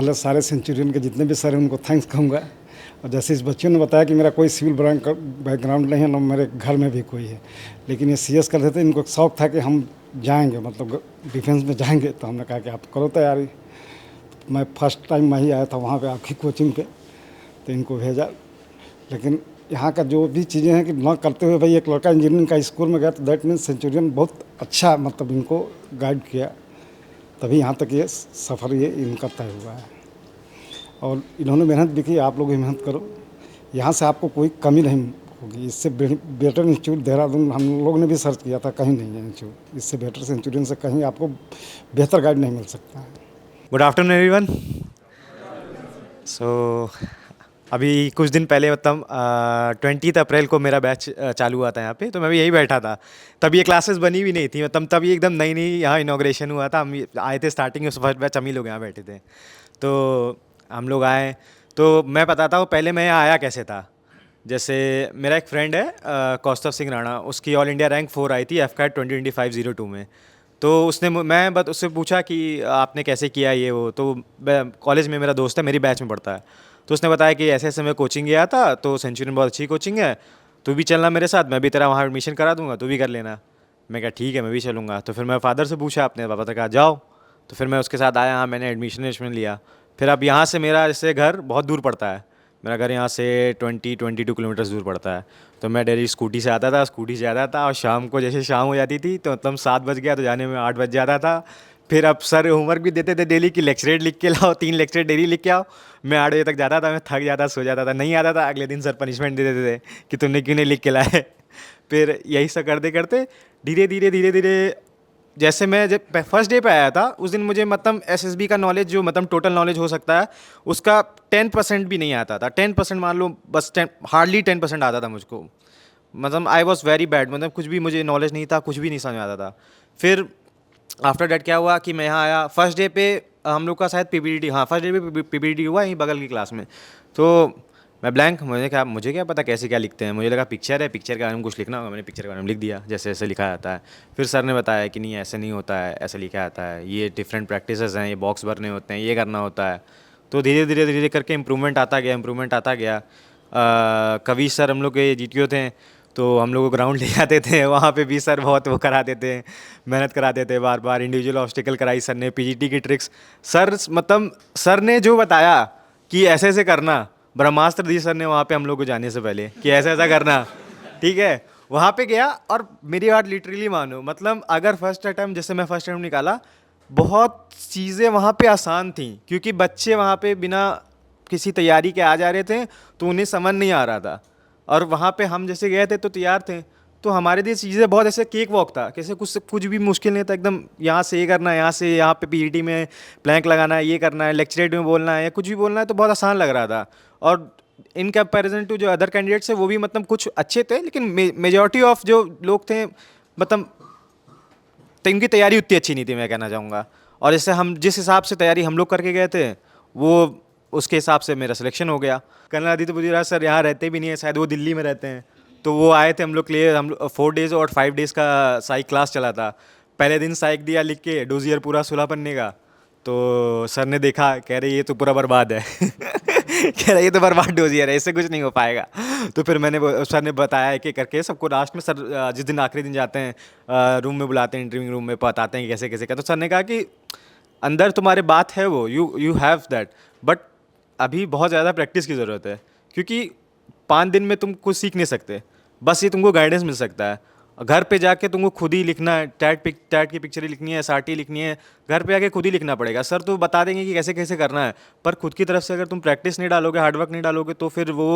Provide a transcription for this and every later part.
पहले सारे सेंचुरियन के जितने भी सर हैं उनको थैंक्स कहूँगा। और जैसे इस बच्चों ने बताया कि मेरा कोई सिविल बैकग्राउंड नहीं है, ना मेरे घर में भी कोई है, लेकिन ये CS करते थे, इनको शौक था कि हम जाएंगे, मतलब डिफेंस में जाएंगे। तो हमने कहा कि आप करो तैयारी। मैं फर्स्ट टाइम मैं ही आया था वहाँ पे आपकी कोचिंग पे, तो इनको भेजा। लेकिन यहाँ का जो भी चीज़ें हैं कि न करते हुए भाई एक लड़का इंजीनियरिंग का स्कूल में गया, तो दैट मीन्स सेंचुरियन बहुत अच्छा मतलब इनको गाइड किया, तभी यहाँ तक ये सफ़र ये इनका तय हुआ है। और इन्होंने मेहनत भी की, आप लोग भी मेहनत करो, यहाँ से आपको कोई कमी नहीं होगी। इससे बेटर इंस्टीट्यूट देहरादून हम लोग ने भी सर्च किया था, कहीं नहीं है इंस्टीट्यूट, इससे बेटर सेंचुरियन से कहीं आपको बेहतर गाइड नहीं मिल सकता है। Good afternoon everyone. सो अभी कुछ दिन पहले मतलब 20 अप्रैल को मेरा बैच चालू हुआ था यहाँ पे, तो मैं भी यही बैठा था। तब ये क्लासेस बनी भी नहीं थी, मतलब तब ये एकदम नई नई यहाँ इनॉग्रेशन हुआ था। हम आए थे स्टार्टिंग में, फर्स्ट बैच हम ही लोग यहाँ बैठे थे। तो हम लोग आए, तो मैं बताता हूँ पहले मैं यहाँ आया कैसे था। जैसे मेरा एक फ्रेंड है कौस्तव सिंह राणा, उसकी ऑल इंडिया रैंक 4 आई थी FCAT 2025-02 में। तो उसने मैं बस उससे पूछा कि आपने कैसे किया ये वो। तो कॉलेज में मेरा दोस्त है, मेरी बैच में पढ़ता है, तो उसने बताया कि ऐसे ऐसे मैं कोचिंग गया था, तो सेंचुरियन बहुत अच्छी कोचिंग है, तू भी चलना मेरे साथ, मैं भी तेरा वहाँ एडमिशन करा दूंगा, तू भी कर लेना। मैं कहा ठीक है, मैं भी चलूँगा। तो फिर मैं फादर से पूछा अपने, पापा से कहा जाओ। तो फिर मैं उसके साथ आया, हाँ मैंने एडमिशन लिया। फिर अब यहाँ से मेरा जैसे घर बहुत दूर पड़ता है, मेरा घर यहाँ से 22 किलोमीटर्स दूर पड़ता है। तो मैं डेली स्कूटी से आता था, और शाम को जैसे शाम हो जाती थी तो मतलब 7 बज गया तो जाने में 8 बज जाता था। फिर अब सर होमवर्क भी देते थे डेली की लेक्चरेट लिख के लाओ, 3 लेक्चरेट डेली लिख के आओ। मैं 8 बजे तक जाता था, मैं थक जाता, सो जाता था, नहीं आता था। अगले दिन सर पनिशमेंट दे देते थे कि तुमने क्यों नहीं लिख के लाए। फिर यही सब करते करते धीरे धीरे जैसे मैं जब फर्स्ट डे पे आया था उस दिन मुझे मतलब SSB का नॉलेज जो मतलब टोटल नॉलेज हो सकता है उसका 10% भी नहीं आता था। 10% मान लो, बस 10, हार्डली 10% आता था मुझको। मतलब आई वॉज वेरी बैड, मतलब कुछ भी मुझे नॉलेज नहीं था, कुछ भी नहीं समझ में आता था। फिर आफ्टर डैट क्या हुआ कि मैं यहाँ आया, फर्स्ट डे पे हम लोग का शायद PPT, हाँ फर्स्ट डे पे PPT हुआ यहीं बगल की क्लास में। तो मैं ब्लैंक, मुझे क्या पता कैसे क्या लिखते हैं, मुझे लगा पिक्चर है, पिक्चर के बारे में कुछ लिखना होगा, मैंने पिक्चर के बारे में लिख दिया जैसे जैसे लिखा जाता है। फिर सर ने बताया कि नहीं ऐसे नहीं होता है, ऐसे लिखा जाता है, ये डिफरेंट प्रैक्टिसेस हैं, ये बॉक्स भरने होते हैं, ये करना होता है। तो धीरे धीरे करके इम्प्रूवमेंट आता गया। कवि सर हम लोग के GTO थे, तो हम लोग को ग्राउंड ले जाते थे, वहाँ पे भी सर बहुत वो कराते थे, मेहनत कराते थे, बार बार इंडिविजुअल ऑब्स्टिकल कराई सर ने, PGT की ट्रिक्स। सर मतलब सर ने जो बताया कि ऐसे ऐसे करना, ब्रह्मास्त्र दी सर ने वहाँ पे हम लोग को जाने से पहले कि ऐसा ऐसा करना, ठीक है। वहाँ पे गया और मेरी बात लिटरली मानो, मतलब अगर फर्स्ट अटैम्प्ट, जैसे मैं फर्स्ट अटैम्प्ट निकाला, बहुत चीज़ें वहाँ पे आसान थी क्योंकि बच्चे वहाँ पे बिना किसी तैयारी के आ जा रहे थे, तो उन्हें समझ नहीं आ रहा था। और वहाँ पे हम जैसे गए थे तो तैयार थे, तो हमारे लिए चीज़ें बहुत ऐसे केक वॉक था, कैसे कुछ भी मुश्किल नहीं था एकदम। यहाँ से ये करना है, यहाँ से यहाँ पे PGT में प्लैंक लगाना है, ये करना है, लेक्चरेट में बोलना है या कुछ भी बोलना है, तो बहुत आसान लग रहा था। और इन कंपैरिजन टू जो अदर कैंडिडेट्स है वो भी मतलब कुछ अच्छे थे, लेकिन मेजॉरिटी ऑफ जो लोग थे मतलब, तो इनकी तैयारी उतनी अच्छी नहीं थी, मैं कहना चाहूँगा। और जैसे हम जिस हिसाब से तैयारी हम लोग करके गए थे, वो उसके हिसाब से मेरा सिलेक्शन हो गया। कर्नल आदित्य पुजीराज सर यहाँ रहते भी नहीं है, शायद वो दिल्ली में रहते हैं। तो वो आए थे हम लोग के लिए, हम लोग 4 डेज़ और 5 डेज़ का साइक क्लास चला था। पहले दिन साइक दिया लिख के, डोजियर पूरा 16 पन्ने का। तो सर ने देखा, कह रहे ये तो पूरा बर्बाद है। कह रहे ये तो बर्बाद डोजियर है, इससे कुछ नहीं हो पाएगा। तो फिर सर ने बताया एक एक करके सबको। लास्ट में सर जिस दिन आखिरी दिन जाते हैं रूम में बुलाते हैं, इंटरव्यू रूम में बताते हैं कि कैसे कैसे क्या। तो सर ने कहा कि अंदर तुम्हारे बात है वो, यू हैव दैट, बट अभी बहुत ज़्यादा प्रैक्टिस की ज़रूरत है, क्योंकि 5 दिन में तुम कुछ सीख नहीं सकते, बस ये तुमको गाइडेंस मिल सकता है। घर पे जाके तुमको खुद ही लिखना है, टैट की पिक्चर लिखनी है, SRT लिखनी है, घर पे आके खुद ही लिखना पड़ेगा। सर तो बता देंगे कि कैसे कैसे करना है, पर खुद की तरफ से अगर तुम प्रैक्टिस नहीं डालोगे, हार्डवर्क नहीं डालोगे, तो फिर वो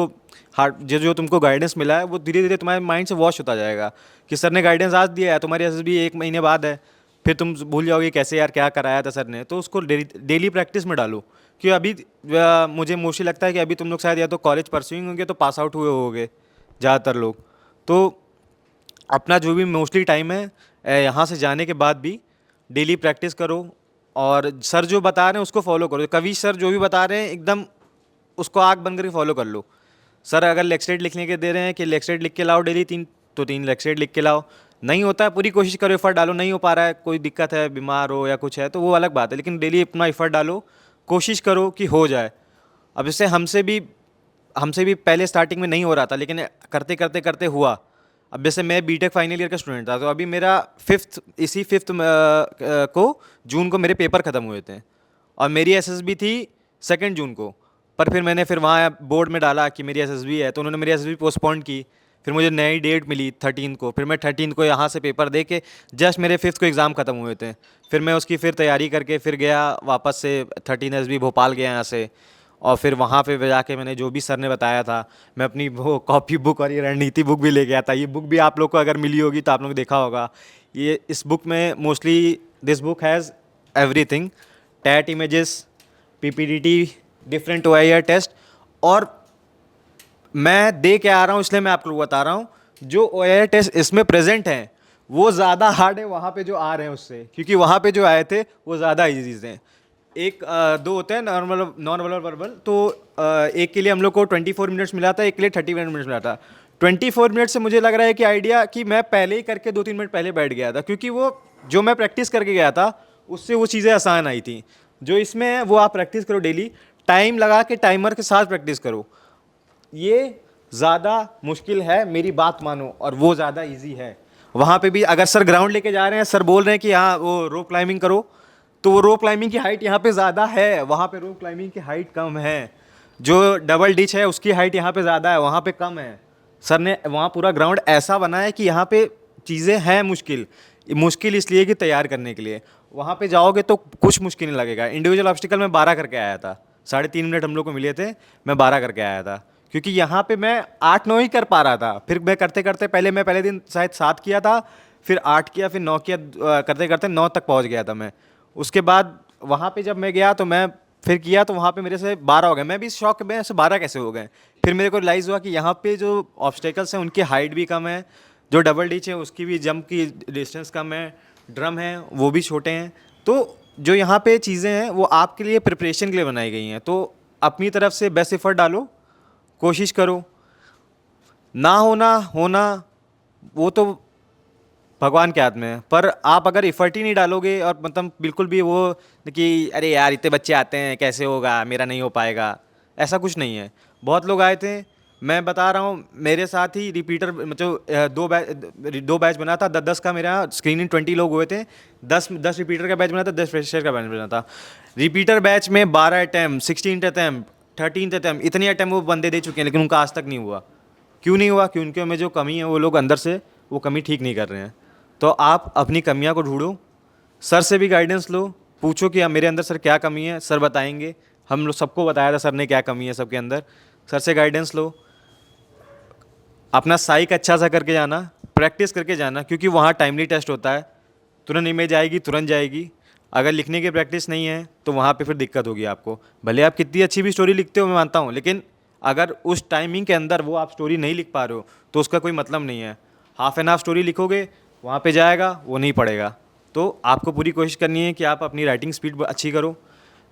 जो तुमको गाइडेंस मिला है वो धीरे धीरे तुम्हारे माइंड से वॉश होता जाएगा कि सर ने गाइडेंस आज दिया है, तुम्हारी SSB 1 महीने बाद है, फिर तुम भूल जाओगे कैसे यार क्या कराया था सर ने। तो उसको डेली प्रैक्टिस में डालो। कि अभी मुझे मोस्टली लगता है कि अभी तुम लोग शायद या तो कॉलेज परस्यूइंग होंगे, तो पास आउट हुए होगे ज़्यादातर लोग। तो अपना जो भी मोस्टली टाइम है यहाँ से जाने के बाद भी डेली प्रैक्टिस करो, और सर जो बता रहे हैं उसको फॉलो करो। कवि सर जो भी बता रहे हैं एकदम उसको आग बंद करके फॉलो कर लो। सर अगर लेक्चरेट लिखने के दे रहे हैं कि लेक्चरेट लिख के लाओ डेली 3, तो 3 लेक्चरेट लिख के लाओ। नहीं होता है, पूरी कोशिश करो, एफर्ट डालो। नहीं हो पा रहा है, कोई दिक्कत है, बीमार हो या कुछ है, तो वो अलग बात है, लेकिन डेली अपना एफर्ट डालो। कोशिश करो कि हो जाए। अब जैसे हमसे भी पहले स्टार्टिंग में नहीं हो रहा था, लेकिन करते करते करते हुआ। अब जैसे मैं बीटेक फाइनल ईयर का स्टूडेंट था, तो अभी मेरा फिफ्थ को जून को मेरे पेपर ख़त्म हुए थे, और मेरी एसएसबी थी 2 जून को। पर फिर मैंने फिर वहाँ बोर्ड में डाला कि मेरी एसएसबी है, तो उन्होंने मेरी एसएसबी पोस्टपोन की। फिर मुझे नई डेट मिली 13 को, फिर मैं 13 को यहाँ से पेपर दे के जस्ट मेरे 5th को एग्ज़ाम ख़त्म हुए थे। फिर मैं उसकी फिर तैयारी करके फिर गया वापस से 13 एसबी भोपाल गया यहाँ से, और फिर वहाँ पे जाके मैंने जो भी सर ने बताया था, मैं अपनी वो कॉपी बुक और ये रणनीति बुक भी ले गया था। ये बुक भी आप लोग को अगर मिली होगी तो आप लोग ने देखा होगा। ये इस बुक में mostly this book has everything, TAT images, PPDT, different OIR test. और मैं दे के आ रहा हूँ, इसलिए मैं आप लोग को बता रहा हूँ, जो ओआईआर टेस्ट इसमें प्रेजेंट हैं वो ज़्यादा हार्ड है वहाँ पे जो आ रहे हैं उससे, क्योंकि वहाँ पे जो आए थे वो ज़्यादा ईजी थे। एक दो होते हैं नॉन वर्बल, तो एक के लिए हम लोग को 24 मिनट्स मिला था, एक के लिए 31 मिनट्स मिला था। 24 मिनट से मुझे लग रहा है कि आइडिया कि मैं पहले ही करके 2-3 मिनट पहले बैठ गया था, क्योंकि वो जो मैं प्रैक्टिस करके गया था उससे वो चीज़ें आसान आई थी। जो इसमें है वो आप प्रैक्टिस करो डेली, टाइम लगा के टाइमर के साथ प्रैक्टिस करो। ये ज़्यादा मुश्किल है, मेरी बात मानो, और वो ज़्यादा इजी है। वहाँ पे भी अगर सर ग्राउंड लेके जा रहे हैं, सर बोल रहे हैं कि हाँ वो रोप क्लाइंबिंग करो, तो वो रोप क्लाइंबिंग की हाइट यहाँ पे ज़्यादा है, वहाँ पे रोप क्लाइंबिंग की हाइट कम है। जो डबल डिच है उसकी हाइट यहाँ पे ज़्यादा है, वहाँ पे कम है। सर ने वहाँ पूरा ग्राउंड ऐसा बनाया है कि यहाँ पे चीज़ें हैं मुश्किल इसलिए कि तैयार करने के लिए। वहाँ पे जाओगे तो कुछ मुश्किल नहीं लगेगा। इंडिविजुअल ऑब्स्टिकल में 12 करके आया था, 3.5 मिनट हम लोग को मिले थे, मैं 12 करके आया था, क्योंकि यहाँ पे मैं 8-9 ही कर पा रहा था। फिर मैं करते करते पहले दिन शायद 7 किया था, फिर 8 किया, फिर 9 किया, करते करते 9 तक पहुँच गया था मैं। उसके बाद वहाँ पे जब मैं गया तो मैं फिर किया, तो वहाँ पे मेरे से 12 हो गए। मैं भी शौक में ऐसे 12 कैसे हो गए। फिर मेरे को रियलाइज़ हुआ कि यहाँ पे जो ऑब्स्टेकल्स हैं उनकी हाइट भी कम है, जो डबल डिच है उसकी भी जंप की डिस्टेंस कम है, ड्रम है वो भी छोटे हैं। तो जो यहाँ पे चीज़ें हैं वो आपके लिए प्रिपरेशन के लिए बनाई गई हैं। तो अपनी तरफ से बेस्ट एफर्ट डालो, कोशिश करो। ना होना वो तो भगवान के हाथ में है, पर आप अगर एफर्ट ही नहीं डालोगे और मतलब बिल्कुल भी वो कि अरे यार इतने बच्चे आते हैं कैसे होगा, मेरा नहीं हो पाएगा, ऐसा कुछ नहीं है। बहुत लोग आए थे, मैं बता रहा हूँ, मेरे साथ ही रिपीटर मतलब 2 बैच बना था, 10-10 का मेरा स्क्रीनिंग 20 लोग हुए थे, 10 रिपीटर का बैच बना था, 10 फ्रेशर का बैच बना था। रिपीटर बैच में 12 अटैम्प्ट, 16 अटैम्प्ट, 13 अटैम्प्ट, इतने अटैम्प्ट वो बंदे दे चुके हैं, लेकिन उनका आज तक नहीं हुआ। क्यों नहीं हुआ? क्योंकि उनमें जो कमी है वो लोग अंदर से वो कमी ठीक नहीं कर रहे हैं। तो आप अपनी कमियां को ढूंढो, सर से भी गाइडेंस लो, पूछो कि मेरे अंदर सर क्या कमी है, सर बताएंगे। हम लोग सबको बताया था सर ने क्या कमी है सबके अंदर। सर से गाइडेंस लो, अपना साइक अच्छा सा करके जाना, प्रैक्टिस करके जाना, क्योंकि वहाँ टाइमली टेस्ट होता है, तुरंत इमेज आएगी, तुरंत जाएगी। अगर लिखने की प्रैक्टिस नहीं है तो वहाँ पे फिर दिक्कत होगी आपको। भले आप कितनी अच्छी भी स्टोरी लिखते हो, मैं मानता हूँ, लेकिन अगर उस टाइमिंग के अंदर वो आप स्टोरी नहीं लिख पा रहे हो तो उसका कोई मतलब नहीं है। हाफ एंड हाफ स्टोरी लिखोगे, वहाँ पे जाएगा, वो नहीं पड़ेगा। तो आपको पूरी कोशिश करनी है कि आप अपनी राइटिंग स्पीड अच्छी करो,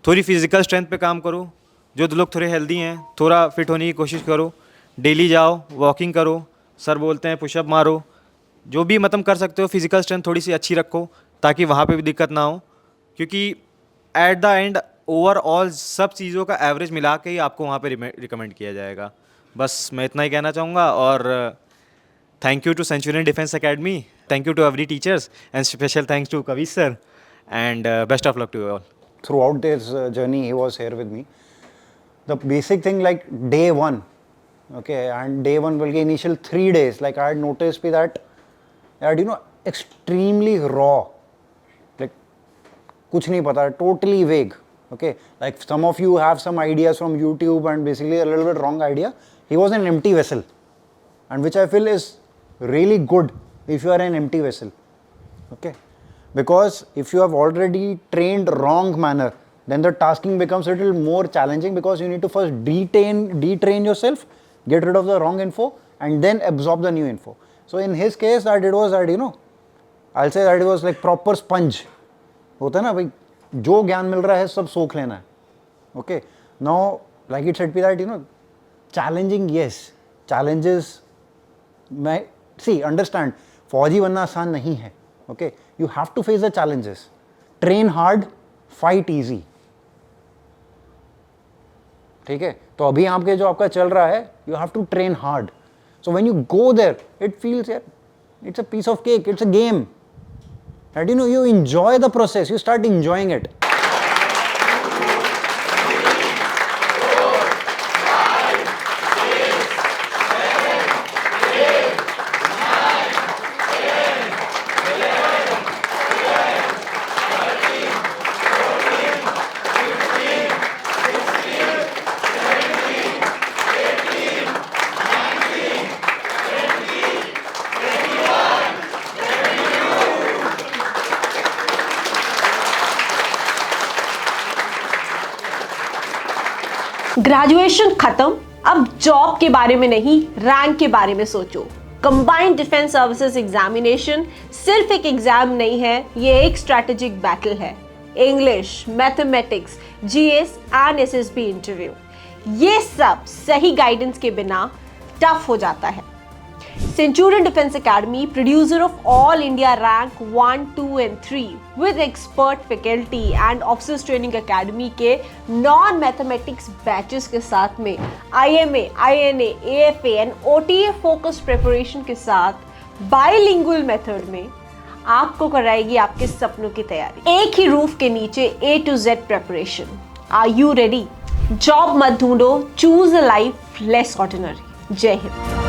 थोड़ी फिजिकल स्ट्रेंथ पे काम करो। जो लोग थोड़े हेल्दी हैं, थोड़ा फिट होने की कोशिश करो, डेली जाओ, वॉकिंग करो, सर बोलते हैं पुशअप मारो, जो भी मतलब कर सकते हो, फिजिकल स्ट्रेंथ थोड़ी सी अच्छी रखो, ताकि वहाँ पे भी दिक्कत ना हो। क्योंकि एट द एंड ओवरऑल सब चीज़ों का एवरेज मिला के ही आपको वहाँ पे रिकमेंड किया जाएगा। बस मैं इतना ही कहना चाहूँगा। और thank you to Centurion defence academy, thank you to every teachers, and special thanks to Kavish sir, and best of luck to all. Throughout this journey, he was here with me. The basic thing, like day one, okay, and day one will be initial 3 days. Like I had noticed that extremely raw, like kuch nahi pata, totally vague. Okay, like some of you have some ideas from YouTube and basically a little bit wrong idea. He was an empty vessel, and which I feel is really good if you are an empty vessel. Okay. Because if you have already trained wrong manner, then the tasking becomes a little more challenging, because you need to first detrain yourself, get rid of the wrong info, and then absorb the new info. So in his case, that it was that, I'll say that it was like proper sponge. होता है ना भाई, जो ज्ञान मिल रहा है सब सोख लेना है. Okay. Now, like it said be that, challenging, yes, challenges. See, understand, फौजी बनना आसान नहीं है. Okay, you have to face the challenges. Train hard, fight easy. ठीक है, तो अभी आपके जो आपका चल रहा है, you have to train hard. So when you go there it feels यार it's a piece of cake, it's a game that you enjoy the process, you start enjoying it. Graduation खत्म, अब जॉब के बारे में नहीं, rank के बारे में सोचो. कंबाइंड डिफेंस सर्विसेज एग्जामिनेशन सिर्फ एक एग्जाम नहीं है, ये एक स्ट्रैटेजिक बैटल है. English, mathematics, GS and SSB interview, ये सब सही गाइडेंस के बिना टफ हो जाता है. Centurion Defense Academy, producer of all India rank 1, 2 and 3 with expert faculty and officers training academy के non mathematics batches के साथ में IMA, INA, AFA and OTA focused preparation के साथ bilingual method में आपको कराएगी आपके सपनों की तैयारी. एक ही रूफ के नीचे A to Z preparation. Are you ready? Job मत ढूंढो, choose a life less ordinary. जय हिंद.